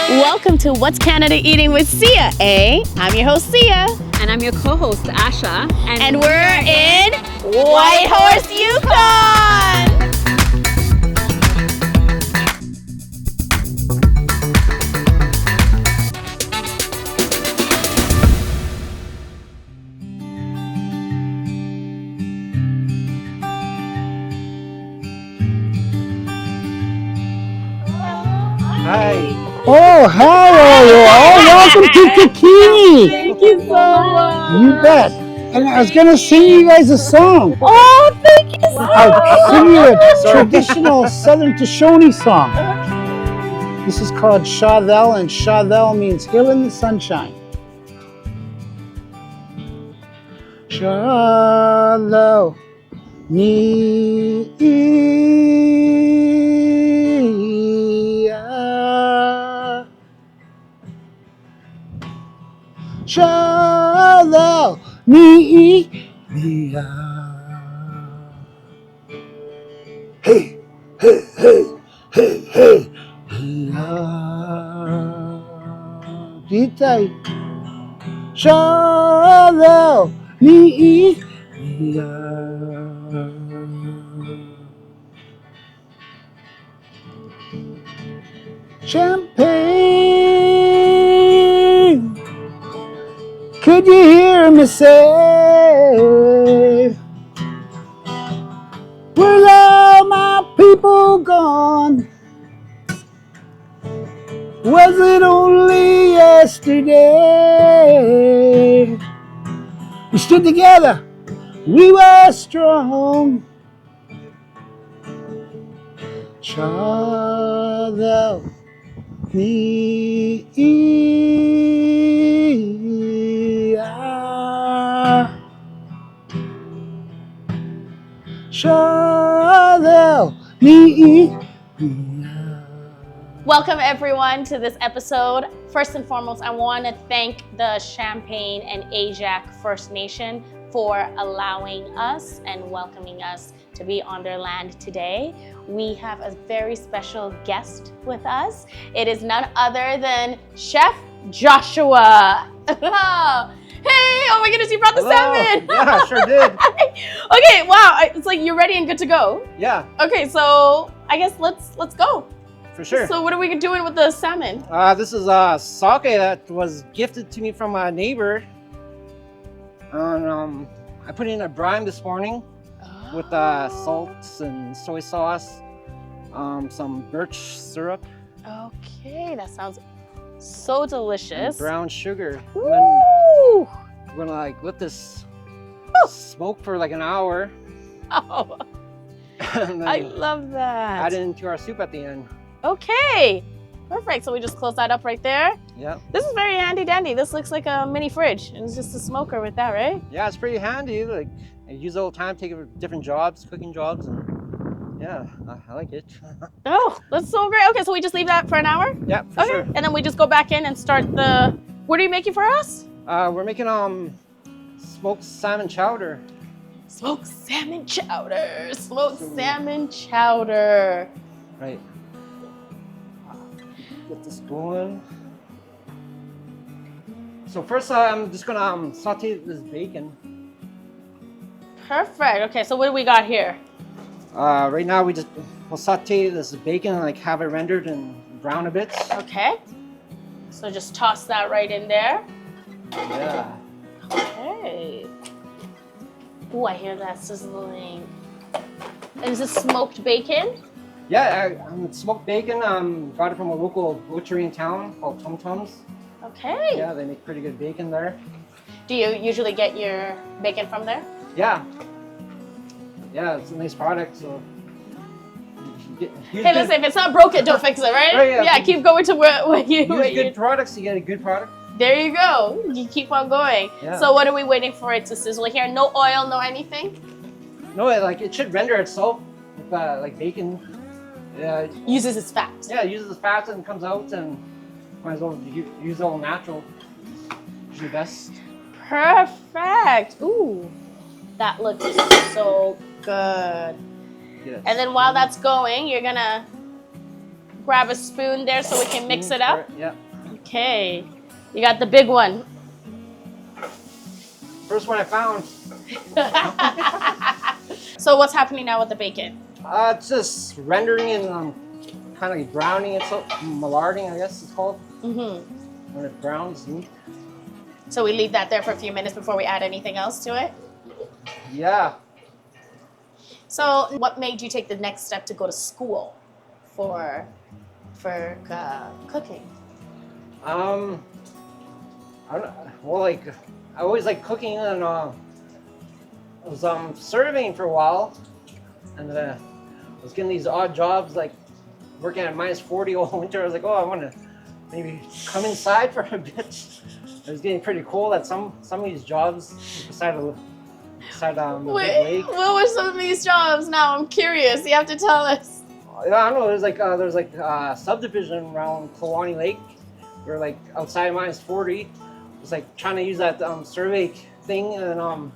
Welcome to What's Canada Eating with Sia, eh? I'm your host, Sia. And I'm your co-host, Asha. And we're in Whitehorse, Yukon! Hi. Oh, how are you all? Welcome to Kikini. Thank you so much. You bet. And I was going to sing you guys a song. Oh, thank you so much. I'll sing you a traditional Southern Shoshone song. This is called Shawthel, and Shawthel means hill in the sunshine. Shawthel, ni Shawthel, ni hey, hey, hey, hey, hey, Gita, Shawthel, ni Champagne, could you hear me say, where's all my people gone? Was it only yesterday? We stood together, we were strong. Shawthel, ni Shawthel, ni Welcome everyone to this episode. First and foremost, I want to thank the Champagne and Ajax First Nation for allowing us and welcoming us to be on their land today. We have a very special guest with us. It is none other than Chef Joshua. Hey, oh my goodness, you brought the salmon. Yeah, sure did. Okay, wow, it's like you're ready and good to go. Yeah. Okay, so I guess let's go. For sure. So what are we doing with the salmon? This is a sockeye that was gifted to me from a neighbor. And I put in a brine this morning with salts and soy sauce, some birch syrup. Okay, that sounds so delicious. And brown sugar. And Woo! then we're gonna let this smoke for like an hour. Oh, And then I love that. add it into our soup at the end. Okay, perfect. So we just close that up right there. Yeah. This is very handy dandy. This looks like a mini fridge, and it's just a smoker with that, right? Yeah, it's pretty handy. Like I use it all the time, take it for different jobs, cooking jobs, and yeah, I like it. Oh, that's so great. Okay, so we just leave that for an hour? Yeah, for Okay, sure. and then we just go back in and start the. What are you making for us? We're making smoked salmon chowder. Smoked salmon chowder. Smoked salmon chowder. Right. Get this going. So first, I'm just gonna saute this bacon. Perfect. Okay, so what do we got here? Right now, we'll saute this bacon and have it rendered and brown a bit. Okay. So just toss that right in there. Yeah. Okay. Oh, I hear that sizzling. And is this smoked bacon? Yeah, smoked bacon. Got it from a local butchery in town called Tum Tums. Okay. Yeah, they make pretty good bacon there. Do you usually get your bacon from there? Yeah. Yeah, it's a nice product, so. Hey, listen, if it's not broken, don't fix it, right? Right, yeah. Yeah, keep going to what you. Use good products, you get a good product. There you go. You keep on going. Yeah. So what are we waiting for it to sizzle here? No oil, no anything? No, it should render itself with like bacon. Yeah. Uses its fat. Yeah, it uses the fat and comes out, and might as well use all natural. Usually best. Perfect. Ooh, that looks so good. Yes. And then while that's going, you're gonna grab a spoon there so we can mix it up? Yeah. Okay. You got the big one. First one I found. So what's happening now with the bacon? It's just rendering and kind of like browning it, so malarding, I guess it's called. Mm-hmm. When it browns. So we leave that there for a few minutes before we add anything else to it? Yeah. So what made you take the next step to go to school for cooking? I don't, well, like I always like cooking, and I was surveying for a while, and I was getting these odd jobs like working at -40 all winter. I was like, oh, I want to maybe come inside for a bit. It was getting pretty cold at some of these jobs beside the big lake. What were some of these jobs? Now I'm curious. You have to tell us. Yeah, I don't know. There's like a subdivision around Kluane Lake. We're like outside -40. It's like trying to use that survey thing, and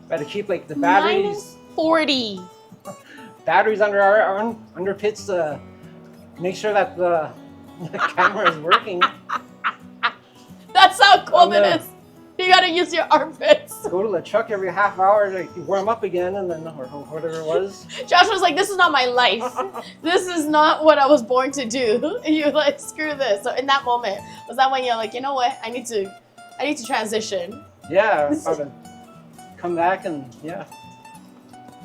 had to keep like the batteries. -40. Batteries under our pits to make sure that the camera is working. That's how cold it is. You gotta use your armpits. Go to the truck every half hour to warm up again, and then or whatever it was. Josh was like, "This is not my life. This is not what I was born to do." And you're like, "Screw this." So in that moment, was that when you're like, "You know what? I need to transition." Yeah, I thought to come back and yeah,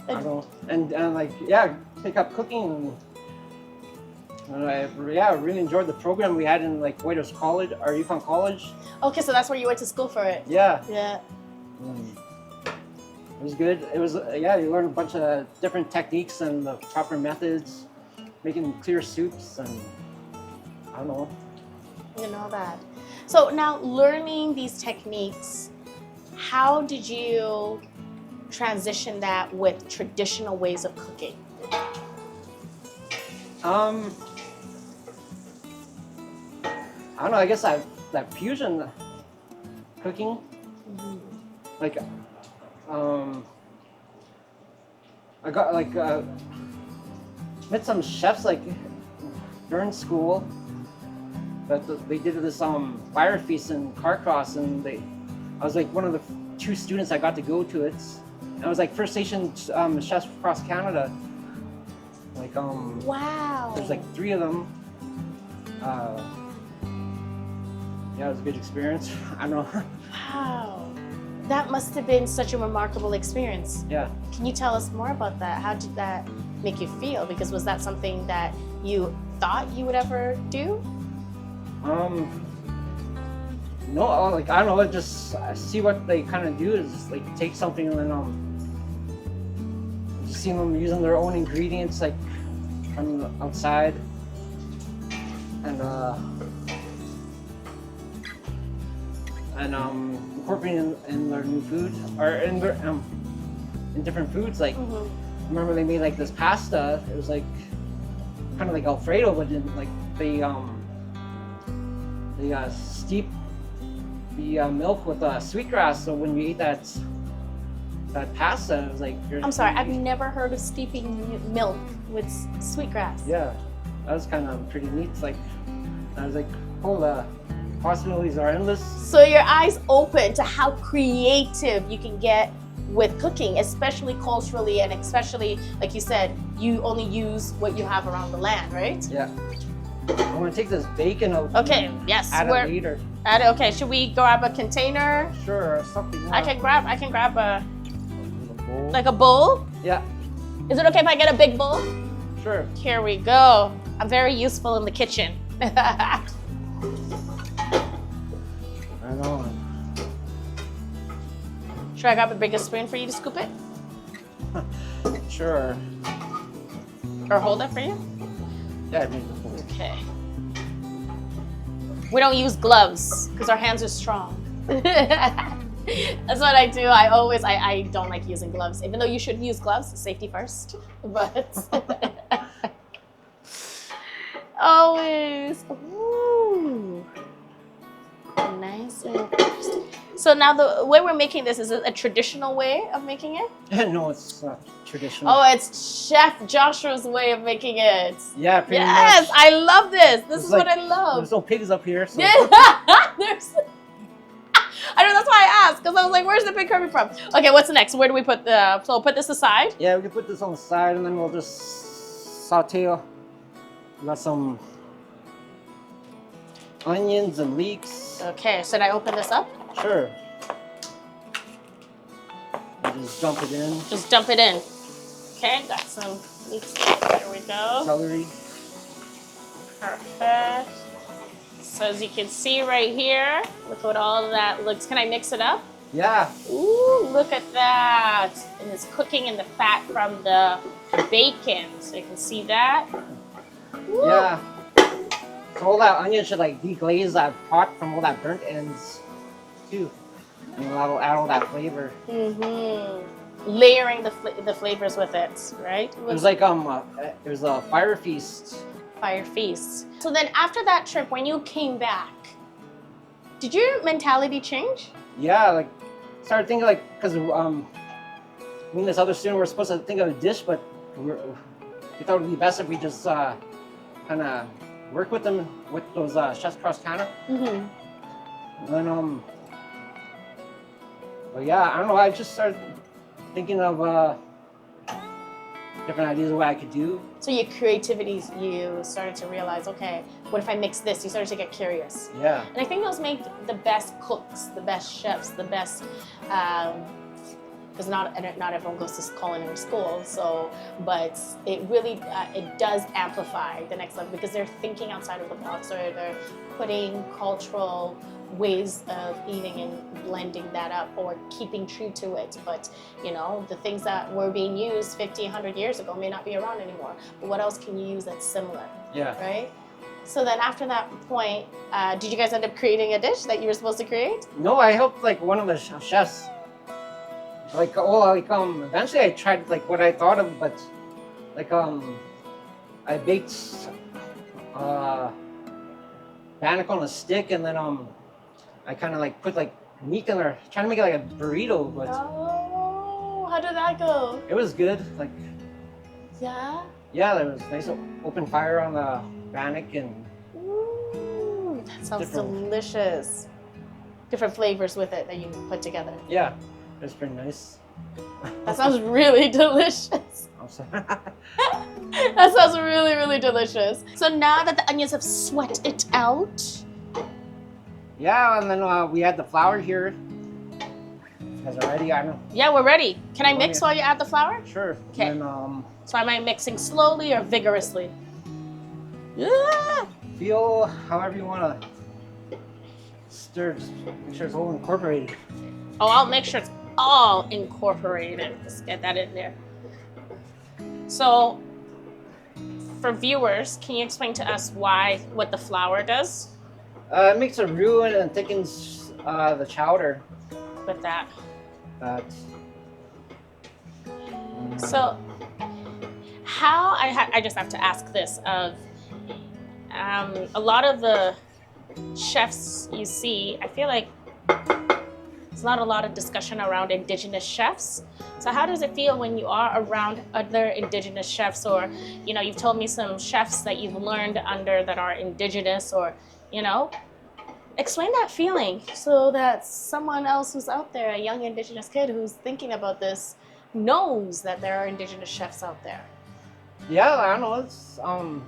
I don't know, and like yeah, pick up cooking. And I really enjoyed the program we had in like Whitehorse College or Yukon College. Okay, so that's where you went to school for it. Yeah. Yeah. It was good. It was you learn a bunch of different techniques and the proper methods, making clear soups, and I don't know. You know that. So now learning these techniques, how did you transition that with traditional ways of cooking? I don't know. I guess that fusion cooking, like, I got like met some chefs like during school. But they did this fire feast in Carcross, and I was like one of the 2 students that got to go to it. And I was like First Nation chefs across Canada. Like wow. There's like 3 of them. Yeah, it was a good experience. I don't know. Wow. That must have been such a remarkable experience. Yeah. Can you tell us more about that? How did that make you feel? Because was that something that you thought you would ever do? No, like I don't know. Just see what they kind of do is just, like take something and then just see them using their own ingredients like from the outside, and incorporating in their new food or in their in different foods. Like remember they made like this pasta. It was like kind of like Alfredo, but then like they steep the milk with sweetgrass. So when you eat that pasta, it was like. I'm sorry, I've never heard of steeping milk with sweetgrass. Yeah, that was kind of pretty neat. Like I was like, oh, the possibilities are endless. So your eyes open to how creative you can get with cooking, especially culturally, and especially like you said, you only use what you have around the land, right? Yeah. I'm gonna take this bacon out. Okay. Yes. Add it later. Add it. Okay. Should we grab a container? Sure. Something. I can grab a bowl. like a bowl. Yeah. Is it okay if I get a big bowl? Sure. Here we go. I'm very useful in the kitchen. Right on. Should I grab a bigger spoon for you to scoop it? Sure. Or hold it for you? Yeah, I made the bowl. Okay. We don't use gloves because our hands are strong. That's what I do. I don't like using gloves, even though you should use gloves, safety first. But always. Ooh. Nice and So now the way we're making this, is it a traditional way of making it? No, it's not traditional. Oh, it's Chef Joshua's way of making it. Yeah, pretty Yes, much. I love this. This There's is like- what I love. There's no pigs up here. So. There's. I know, that's why I asked, because I was like, where's the pig coming from? Okay, what's next? Where do we put the, so we'll put this aside? Yeah, we can put this on the side and then we'll just saute. We got some onions and leeks. Okay, should I open this up? Sure. And just dump it in. Just dump it in. Okay, got some leeks. There we go. Celery. Perfect. So as you can see right here, look what all that looks. Can I mix it up? Yeah. Ooh, look at that. And it's cooking in the fat from the bacon. So you can see that. Ooh. Yeah. So all that onion should like deglaze that pot from all that burnt ends too. And that'll add all that flavor. Mm-hmm. Layering the flavors with it, right? It was like it was a fire feast. Fire feast. So then after that trip, when you came back, did your mentality change? Yeah, like started thinking like because me and this other student were supposed to think of a dish, but we thought it would be best if we just kind of work with them with those chefs across Canada. Mm-hmm. And then but yeah, I don't know. I just started thinking of different ideas of what I could do. So your creativity, you started to realize, okay, what if I mix this? You started to get curious. Yeah. And I think those make the best cooks, the best chefs, the best, because not everyone goes to culinary school, so, but it really, it does amplify the next level because they're thinking outside of the box, or they're putting cultural ways of eating and blending that up or keeping true to it. But you know, the things that were being used 50, 100 years ago may not be around anymore. But what else can you use that's similar? Yeah. Right? So then after that point, did you guys end up creating a dish that you were supposed to create? No, I helped like one of the chefs. Like eventually I tried like what I thought of, but like I baked bannock on a stick, and then I kind of like put like meat in there, trying to make it like a burrito, but Oh, how did that go? it was good. Like Yeah? yeah, there was nice open fire on the bannock, and Ooh, that sounds Different. delicious. Different flavors with it that you put together. yeah, it was pretty nice. That sounds really delicious. I'm sorry. That sounds really, really delicious. So now that the onions have sweat it out, Yeah, and then we had the flour here. You guys are ready? I don't know. yeah, we're ready. Can I Oh, mix yeah. while you add the flour? Sure. Okay. And then So am I mixing slowly or vigorously? Yeah. feel however you want to stir. Just make sure it's all incorporated. Oh, I'll make sure it's all incorporated. Just get that in there. So, for viewers, can you explain to us what the flour does It makes a roux and thickens the chowder. with that? That So, how I just have to ask this of a lot of the chefs you see, I feel like there's not a lot of discussion around Indigenous chefs. So how does it feel when you are around other Indigenous chefs, or you know, you've told me some chefs that you've learned under that are Indigenous, or you know, explain that feeling so that someone else who's out there, a young Indigenous kid who's thinking about this, knows that there are Indigenous chefs out there. yeah, I don't know.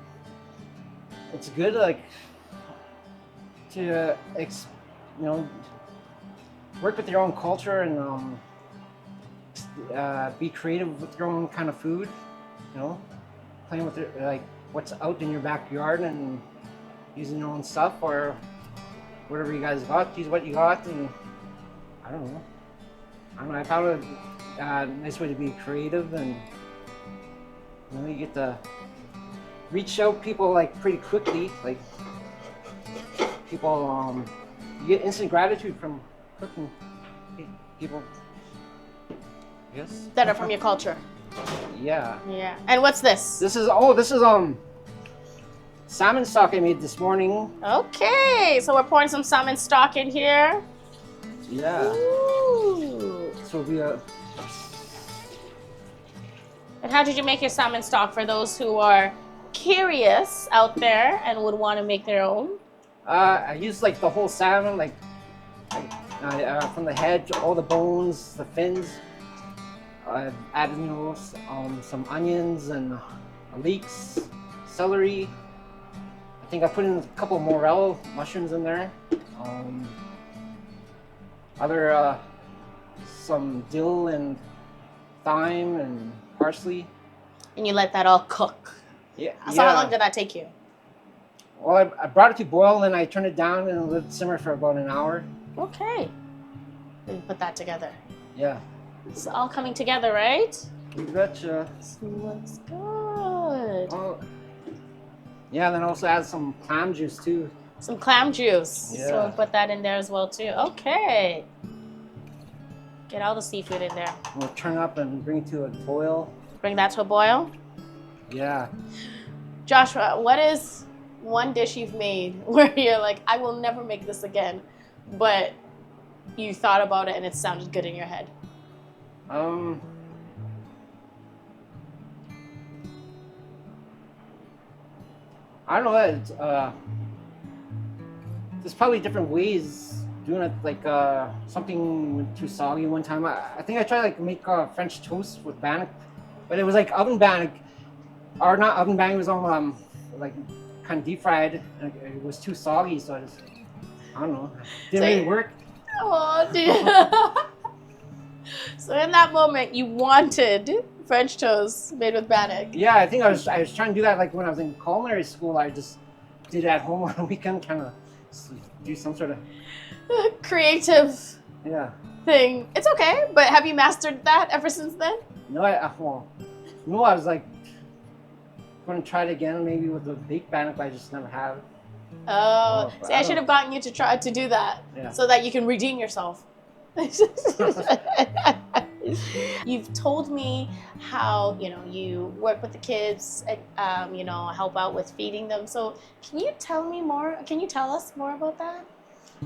It's good like to work with your own culture and be creative with your own kind of food. You know, playing with it, like what's out in your backyard and using your own stuff or whatever you guys got. Use what you got, and I don't know. I found it a nice way to be creative, and you know, you get to reach out people like pretty quickly. Like people, you get instant gratitude from cooking people. Yes. That are from your culture. Yeah. Yeah. And what's this? This is salmon stock I made this morning. Okay, so we're pouring some salmon stock in here. Yeah. Ooh. So we And how did you make your salmon stock for those who are curious out there and would want to make their own? I used like the whole salmon, like from the head, all the bones, the fins. I've added, some onions and leeks, celery. I think I put in a couple of morel mushrooms in there. Some dill and thyme and parsley. And you let that all cook. Yeah. So how long did that take you? Well, I brought it to boil and I turned it down and let it simmer for about an hour. Okay. Then you put that together. Yeah. It's all coming together, right? You betcha. This looks good. Oh. Yeah, then also add some clam juice too. Some clam juice. Yeah. So we'll put that in there as well too. Okay. Get all the seafood in there. We'll turn up and bring it to a boil. Bring that to a boil. Yeah. Joshua, what is one dish you've made where you're like, I will never make this again, but you thought about it and it sounded good in your head? I don't know. There's probably different ways doing it. Like something too soggy one time. I think I tried like make French toast with bannock, but it was like oven bannock, or not oven bannock. It was on like kind of deep fried. And it was too soggy, so I don't know. Didn't really work. Oh, dear. So in that moment, you wanted French toast made with bannock. Yeah, I think I was trying to do that like when I was in culinary school. I just did it at home on a weekend, kind of do some sort of creative thing. It's okay, but have you mastered that ever since then? No, I was like going to try it again, maybe with the baked bannock, but I just never have. Oh, see, I should have gotten you to try to do that so that you can redeem yourself. You've told me how you work with the kids, help out with feeding them. So can you tell me more? Can you tell us more about that?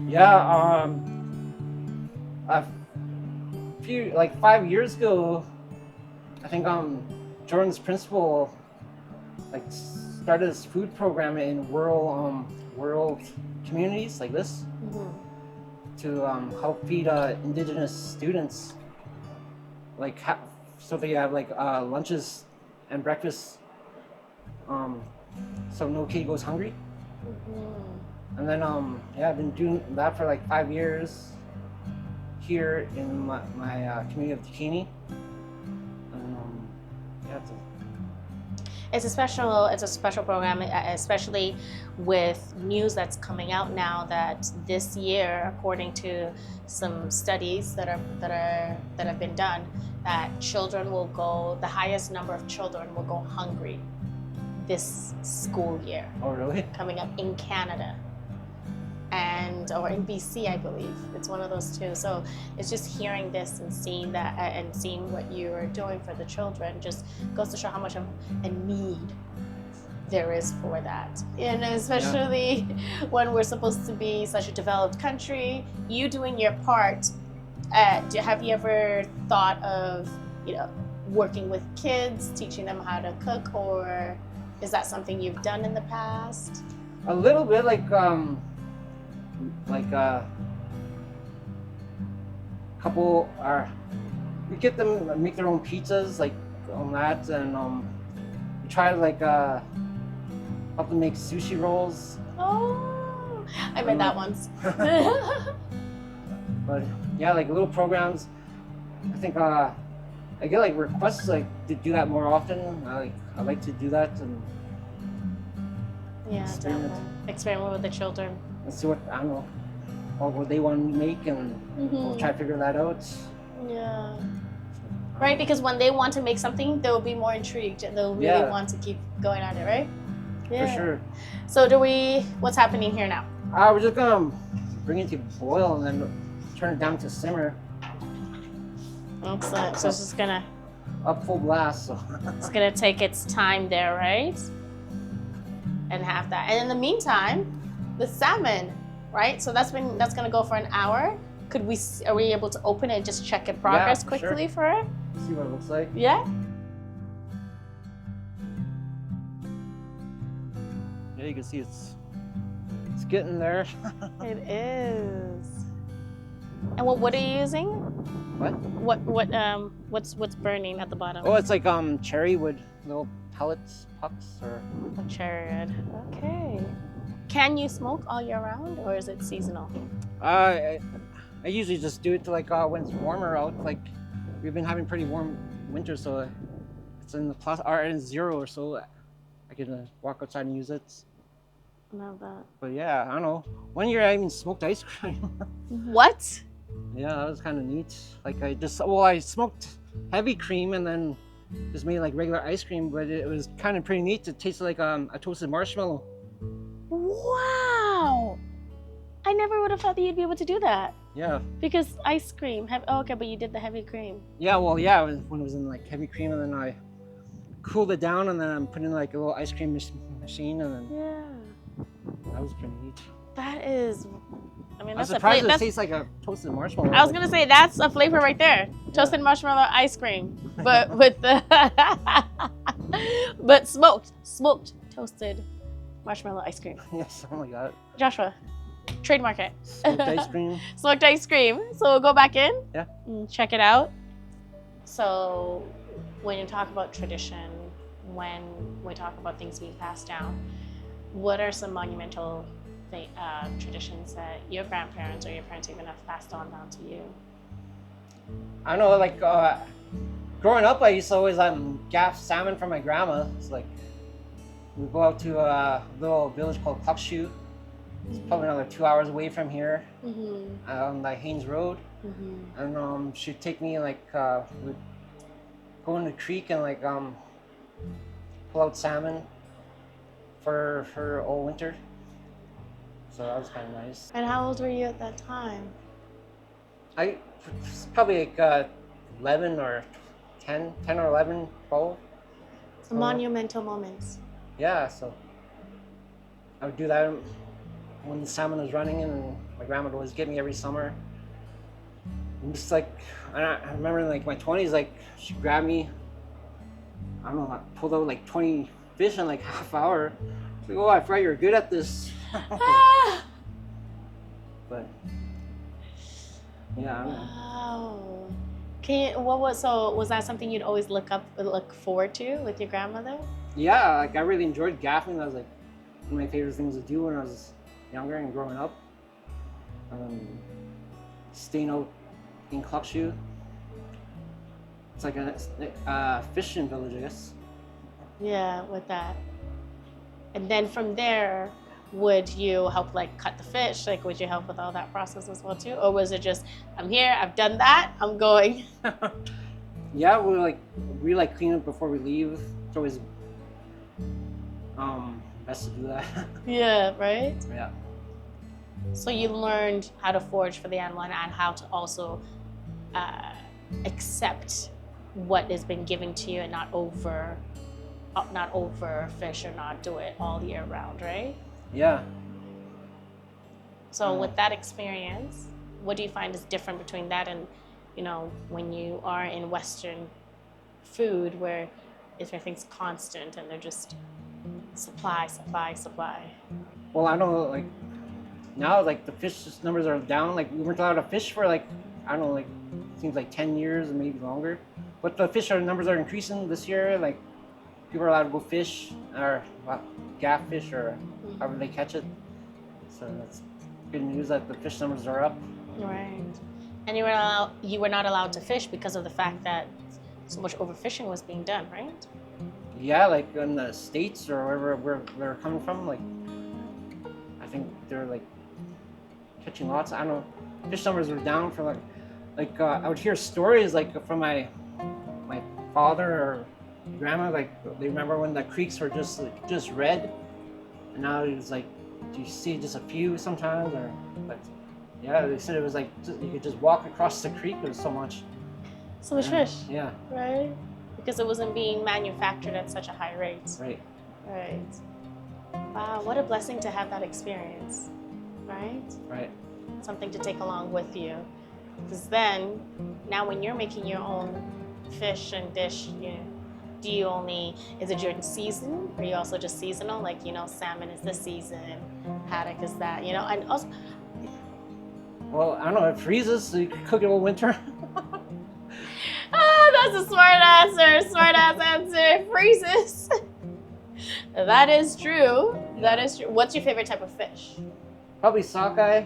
Yeah, a few 5 years ago, I think Jordan's principal started this food program in rural communities like this. Mm-hmm. To help feed Indigenous students, so they have lunches and breakfast, so no kid goes hungry. Mm-hmm. And then I've been doing that for 5 years here in my community of Bikini. And it's a special program, especially with news that's coming out now that this year, according to some studies that have been done, that the highest number of children will go hungry this school year. Oh, really? Coming up in Canada. Or in BC, I believe. It's one of those two. So it's just hearing this and seeing that and seeing what you are doing for the children just goes to show how much of a need there is for that. And especially when we're supposed to be such a developed country, you doing your part. Have you ever thought of, working with kids, teaching them how to cook, or is that something you've done in the past? A little bit, couple we get them make their own pizzas on that, and we try to help them make sushi rolls. Oh, I made that once. But yeah, little programs. I think I get requests to do that more often. I like to do that and experiment with the children. And see what they want to make, and we'll try to figure that out. Yeah. Right, because when they want to make something, they'll be more intrigued and they'll really want to keep going at it, right? Yeah. For sure. So what's happening here now? We're just gonna bring it to boil and then turn it down to simmer. Excellent. So it's just gonna up full blast. So it's gonna take its time there, right? And have that. And in the meantime, the salmon, right? So that's gonna go for an hour. Are we able to open it and just check it progress quickly for it? See what it looks like. Yeah. Yeah, you can see it's getting there. It is. And what are you using? What? What's burning at the bottom? Oh, it's like cherry wood, little pellets, pucks, or. A cherry wood. Okay. Can you smoke all year round, or is it seasonal? I usually just do it to like when it's warmer out. Like we've been having pretty warm winters, so it's in the plus or in 0 or so. I can walk outside and use it. Love that. But yeah, I don't know. One year I even smoked ice cream. What? Yeah, that was kind of neat. Like I smoked heavy cream and then just made like regular ice cream, but it was kind of pretty neat. It tasted like a toasted marshmallow. Wow! I never would have thought that you'd be able to do that. Yeah. Because ice cream. Okay, but you did the heavy cream. Yeah, well, yeah, when it was in like heavy cream, and then I cooled it down, and then I'm putting like a little ice cream machine, and then that was pretty neat. That is. I mean, that's I'm surprised it tastes like a toasted marshmallow. I was gonna say that's a flavor right there. Toasted marshmallow ice cream, but with the but smoked toasted marshmallow ice cream. Yes, oh my god. Joshua, trademark it. Smoked ice cream. Smoked ice cream. So we'll go back in. Yeah. And check it out. So when you talk about tradition, when we talk about things being passed down, what are some monumental traditions that your grandparents or your parents even have passed on down to you? I know, like growing up, I used to always gaff salmon from my grandma. It's like we go out to a little village called Cluckshoe. It's probably another 2 hours away from here, on the Haynes Road. And she'd take me like we'd go in the creek and like pull out salmon for all winter. So that was kind of nice. And how old were you at that time? I was probably like 11 or 10 or 11, 12. So monumental moments. Yeah, so I would do that when the salmon was running, and my grandma would always get me every summer. And just like, I remember in like my 20s, like she grabbed me, I don't know, I pulled out like 20 fish in like half hour. Like, oh, I forgot you were good at this. But yeah, I don't know. Wow. Was that something you'd always look forward to with your grandmother? Yeah, like I really enjoyed gaffing. That was like one of my favorite things to do when I was younger and growing up. Staying out in Cluckshoe. It's like a fishing village, I guess. Yeah, with that. And then from there, would you help like cut the fish? Like, would you help with all that process as well too? Or was it just, I'm here, I've done that, I'm going? Yeah, we clean up before we leave. It's always best to do that. Yeah, right? Yeah. So you learned how to forage for the animal and how to also accept what has been given to you and not overfish or not do it all year round, right? Yeah. So with that experience, what do you find is different between that and, when you are in Western food where everything's constant and they're just supply? Well, I know, like, now, like, the fish numbers are down. Like, we weren't allowed to fish for, like, I don't know, like, seems like 10 years and maybe longer. But the fish numbers are increasing this year. Like, people are allowed to go fish or gaff fish or however they catch it. So that's good news that the fish numbers are up. Right. And you were not allowed to fish because of the fact that so much overfishing was being done, right? Yeah, like in the States or wherever we're coming from, like, I think they're like catching lots. I don't know. Fish numbers were down for like I would hear stories like from my father or grandma, like they remember when the creeks were just red, and now it's like, do you see just a few sometimes? Or but yeah, they said it was like you could just walk across the creek. There's so much fish. Yeah. Right. Because it wasn't being manufactured at such a high rate. Right. Right. Wow, what a blessing to have that experience. Right. Right. Something to take along with you. Because then, now when you're making your own fish and dish, do you only, is it during season? Or are you also just seasonal? Like, salmon is this season, haddock is that, and also, Well, I don't know, it freezes, so you can cook it all winter. that's a smart ass answer. It freezes. That is true. That is true. What's your favorite type of fish? Probably sockeye.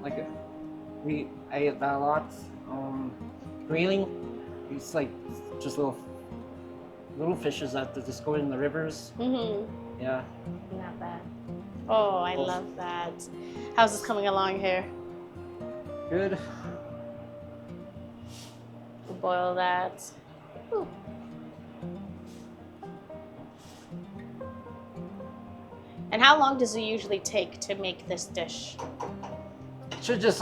Like, I ate that a lot. Grayling. It's like just little fishes that just go in the rivers. Mm-hmm. Yeah. Not bad. Oh, I love that. How's this coming along here? Good. We'll boil that. Ooh. And how long does it usually take to make this dish? Should just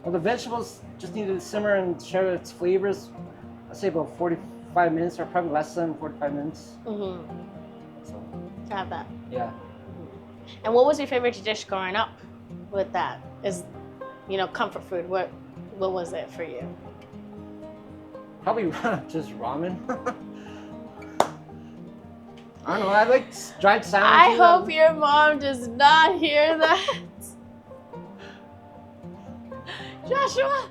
well, the vegetables just need to simmer and share its flavors. I'd say about 45 minutes, or probably less than 45 minutes. Mm-hmm. So, To have that. yeah. And what was your favorite dish growing up with that? Is, comfort food. What was it for you? Probably just ramen. I don't know, I like dried salmon. I hope your mom does not hear that. Joshua!